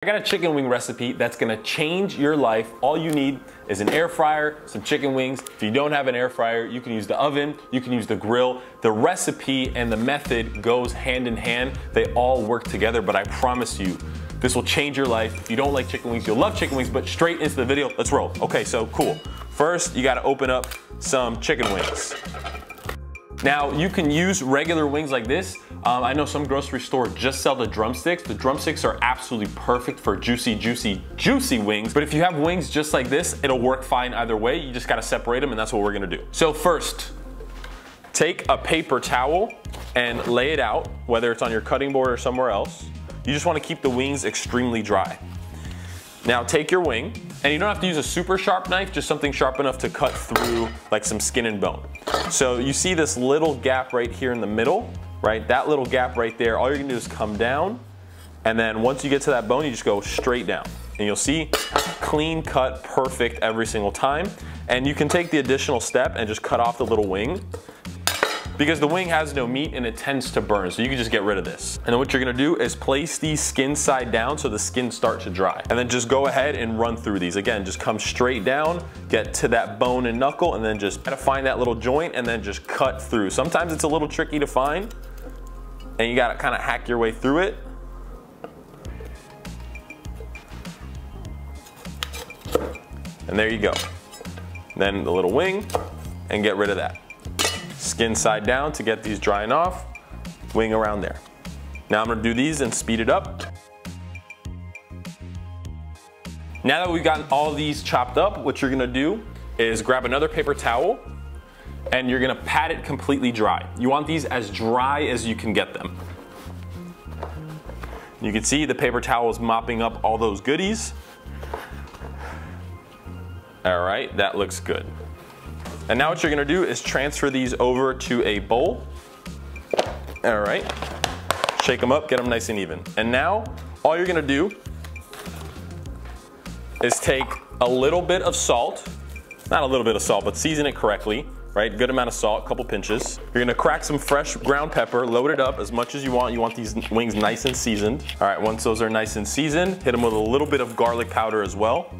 I got a chicken wing recipe that's gonna change your life. All you need is an air fryer, some chicken wings. If you don't have an air fryer, you can use the oven, you can use the grill. The recipe and the method goes hand in hand. They all work together, but I promise you, this will change your life. If you don't like chicken wings, you'll love chicken wings, but straight into the video, let's roll. Okay, so cool. First, you gotta open up some chicken wings. Now, you can use regular wings like this. I know some grocery stores just sell the drumsticks. The drumsticks are absolutely perfect for juicy, juicy, juicy wings. But if you have wings just like this, it'll work fine either way. You just gotta separate them, and that's what we're gonna do. So first, take a paper towel and lay it out, whether it's on your cutting board or somewhere else. You just wanna keep the wings extremely dry. Now take your wing, and you don't have to use a super sharp knife, just something sharp enough to cut through like some skin and bone. So you see this little gap right here in the middle, right? That little gap right there, all you're gonna do is come down, and then once you get to that bone, you just go straight down. And you'll see clean cut, perfect every single time. And you can take the additional step and just cut off the little wing, because the wing has no meat and it tends to burn, so you can just get rid of this. And then what you're gonna do is place these skin side down so the skin starts to dry. And then just go ahead and run through these. Again, just come straight down, get to that bone and knuckle, and then just try to find that little joint and then just cut through. Sometimes it's a little tricky to find, and you gotta kind of hack your way through it. And there you go. Then the little wing, and get rid of that. Skin side down to get these drying off, wing around there. Now I'm gonna do these and speed it up. Now that we've gotten all these chopped up, what you're gonna do is grab another paper towel and you're gonna pat it completely dry. You want these as dry as you can get them. You can see the paper towel is mopping up all those goodies. All right, that looks good. And now what you're gonna do is transfer these over to a bowl. All right, shake them up, get them nice and even. And now, all you're gonna do is take a little bit of salt, not a little bit of salt, but season it correctly, right? Good amount of salt, a couple pinches. You're gonna crack some fresh ground pepper, load it up as much as you want. You want these wings nice and seasoned. All right, once those are nice and seasoned, hit them with a little bit of garlic powder as well.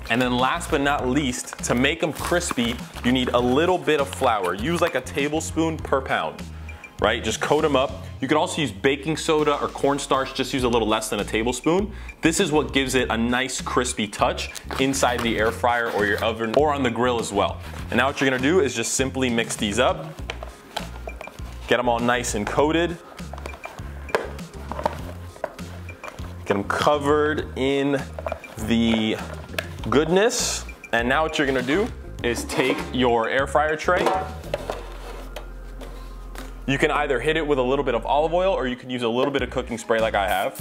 And then last but not least, to make them crispy, you need a little bit of flour. Use like a tablespoon per pound, right? Just coat them up. You could also use baking soda or cornstarch, just use a little less than a tablespoon. This is what gives it a nice crispy touch inside the air fryer or your oven or on the grill as well. And now what you're gonna do is just simply mix these up, get them all nice and coated. Get them covered in the goodness. And now what you're gonna do is take your air fryer tray. You can either hit it with a little bit of olive oil or you can use a little bit of cooking spray like I have.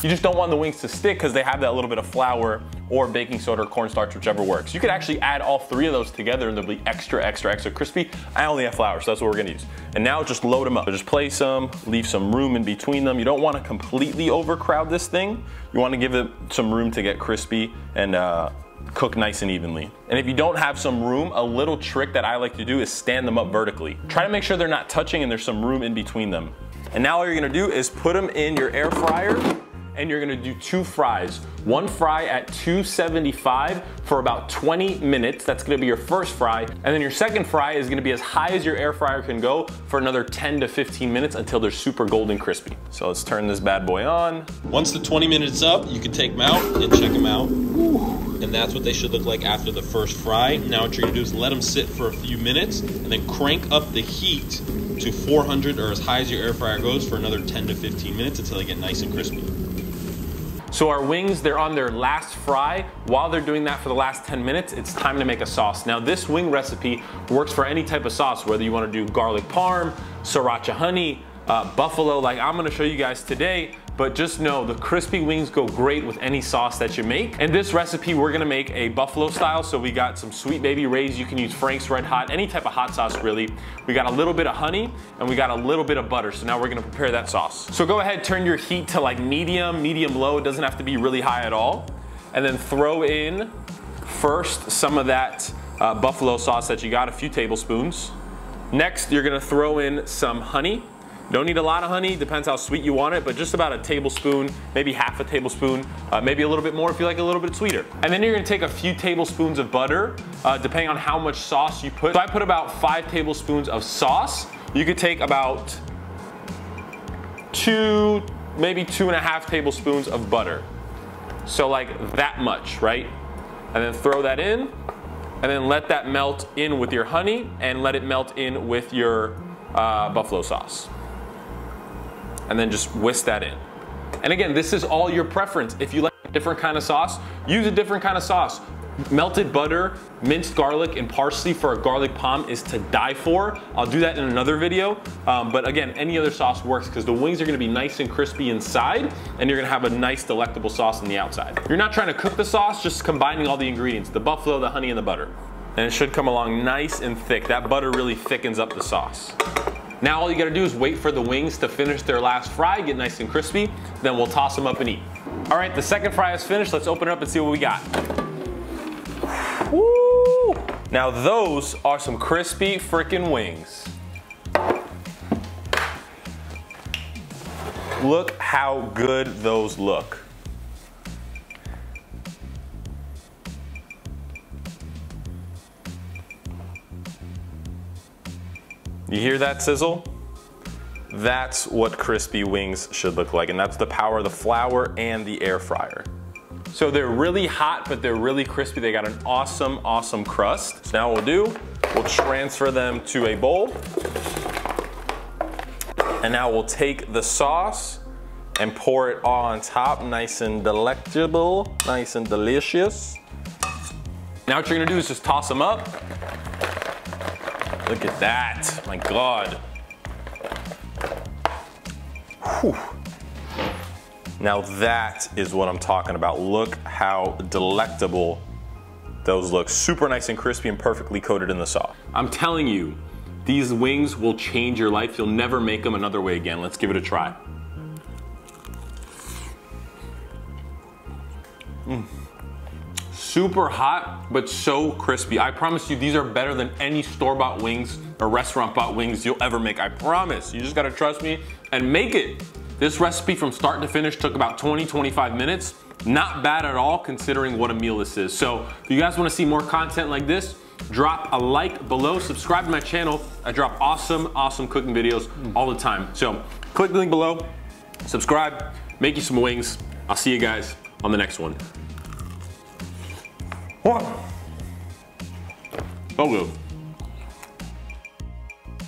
You just don't want the wings to stick because they have that little bit of flour or baking soda or cornstarch, whichever works. You could actually add all three of those together and they'll be extra, extra, extra crispy. I only have flour, so that's what we're gonna use. And now just load them up. So just place them, leave some room in between them. You don't wanna completely overcrowd this thing. You wanna give it some room to get crispy and cook nice and evenly. And if you don't have some room, a little trick that I like to do is stand them up vertically. Try to make sure they're not touching and there's some room in between them. And now all you're gonna do is put them in your air fryer, and you're gonna do 2 fries. 1 fry at 275 for about 20 minutes. That's gonna be your first fry. And then your second fry is gonna be as high as your air fryer can go for another 10 to 15 minutes until they're super golden crispy. So let's turn this bad boy on. Once the 20 minutes up, you can take them out and check them out. And that's what they should look like after the first fry. Now what you're gonna do is let them sit for a few minutes and then crank up the heat to 400 or as high as your air fryer goes for another 10 to 15 minutes until they get nice and crispy. So our wings, they're on their last fry. While they're doing that for the last 10 minutes, it's time to make a sauce. Now this wing recipe works for any type of sauce, whether you wanna do garlic parm, sriracha honey, buffalo, like I'm gonna show you guys today. But just know the crispy wings go great with any sauce that you make. And this recipe, we're gonna make a buffalo style. So we got some Sweet Baby Ray's. You can use Frank's Red Hot, any type of hot sauce really. We got a little bit of honey and we got a little bit of butter. So now we're gonna prepare that sauce. So go ahead, turn your heat to like medium low. It doesn't have to be really high at all. And then throw in first some of that buffalo sauce that you got, a few tablespoons. Next, you're gonna throw in some honey. Don't need a lot of honey, depends how sweet you want it, but just about a tablespoon, maybe half a tablespoon, maybe a little bit more if you like a little bit sweeter. And then you're gonna take a few tablespoons of butter, depending on how much sauce you put. So I put about 5 tablespoons of sauce. You could take about 2, maybe 2.5 tablespoons of butter. So like that much, right? And then throw that in, and then let that melt in with your honey, and let it melt in with your buffalo sauce. And then just whisk that in. And again, this is all your preference. If you like a different kind of sauce, use a different kind of sauce. Melted butter, minced garlic, and parsley for a garlic palm is to die for. I'll do that in another video. But again, any other sauce works because the wings are gonna be nice and crispy inside, and you're gonna have a nice delectable sauce on the outside. You're not trying to cook the sauce, just combining all the ingredients, the buffalo, the honey, and the butter. And it should come along nice and thick. That butter really thickens up the sauce. Now all you gotta do is wait for the wings to finish their last fry, get nice and crispy, then we'll toss them up and eat. All right, the second fry is finished. Let's open it up and see what we got. Woo! Now those are some crispy freaking wings. Look how good those look. You hear that sizzle? That's what crispy wings should look like, and that's the power of the flour and the air fryer. So they're really hot, but they're really crispy. They got an awesome, awesome crust. So now what we'll do, we'll transfer them to a bowl. And now we'll take the sauce and pour it all on top, nice and delectable, nice and delicious. Now what you're gonna do is just toss them up. Look at that, my God. Whew. Now that is what I'm talking about. Look how delectable those look. Super nice and crispy and perfectly coated in the sauce. I'm telling you, these wings will change your life. You'll never make them another way again. Let's give it a try. Super hot, but so crispy. I promise you, these are better than any store-bought wings or restaurant-bought wings you'll ever make. I promise. You just gotta trust me and make it. This recipe from start to finish took about 20-25 minutes. Not bad at all considering what a meal this is. So if you guys wanna see more content like this, drop a like below, subscribe to my channel. I drop awesome, awesome cooking videos all the time. So click the link below, subscribe, make you some wings. I'll see you guys on the next one. So good.